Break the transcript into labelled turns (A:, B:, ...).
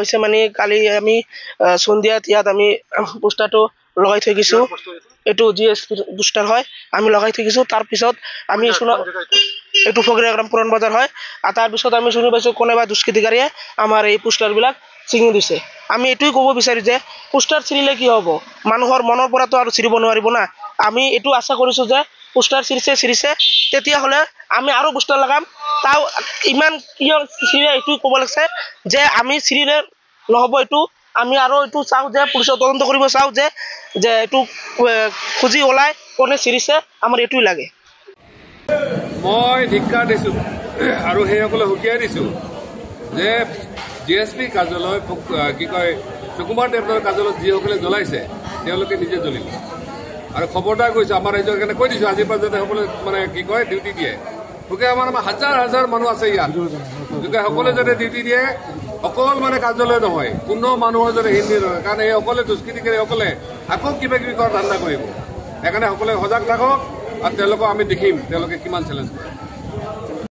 A: হৈছে মানে কালি আমি সন্ধিয়াত ইয়াত আমি পোষ্টাৰটো লগাই থৈ গৈছো এইটো জিএসপি পোষ্টাৰ হয় আমি লগাই থৈ গৈছো তাৰ পিছত আমি এইটো ফকৰিয়াগ্ৰাম পুৰণ বজাৰ হয় আৰু তাৰ পিছত আমি শুনি পাইছো কোনোবা দুষ্কৃতিকাৰীয়ে আমাৰ এই পোষ্টাৰবিলাক ছিঙি দিছে আমি এইটোই ক'ব বিচাৰি যে পোষ্টাৰ ছিঙিলে কি হ'ব মানুহৰ মনৰ পৰাটো আৰু ছিঙিব নোৱাৰিব না আমি এইটো আশা কৰিছো যে পোষ্টাৰ ছিৰিছে তেতিয়াহ'লে আমি আৰু পোষ্টাৰ লগাম তাও ইমান কিয় ছিৰিয়ে এইটো ক'ব লাগছে যে আমি ছিৰিলে নহ'ব এইটো আমি আৰু এইটো চাওঁ যে পুলিচে তদন্ত কৰিব চাওঁ যে এইটো খুজি ওলাই কোনে ছিৰিছে আমাৰ এইটোই লাগে
B: মই ধিক্কাৰ দিছোঁ আৰু সেইসকলে হুকিয়াই দিছোঁ যে জিএসপি কাৰ্যালয় কি কয় সুকুমাৰ দেৱনাথৰ কাৰ্যালয়ত যিসকলে জ্বলাইছে তেওঁলোকে নিজে জ্বলিব আৰু খবৰদাৰ কৰিছোঁ আমাৰ ৰাইজৰ কাৰণে কৈ দিছোঁ আজিৰ পৰা যাতে সকলোৱে মানে কি কয় ডিউটি দিয়ে গতিকে আমাৰ হাজাৰ মানুহ আছে ইয়াত গতিকে সকলোৱে যাতে ডিউটি দিয়ে অকল মানে কাৰ্যালয় নহয় কোনো মানুহৰ যাতে হিন্দী নহয় কাৰণ এই সকলে দুষ্কৃতিকাৰীসকলে আকৌ কিবা কিবি কৰাৰ ধান্দা কৰিব সেইকাৰণে সকলোৱে সজাগ থাকক আৰু তেওঁলোকক আমি দেখিম তেওঁলোকে কিমান চেলেঞ্জ কৰে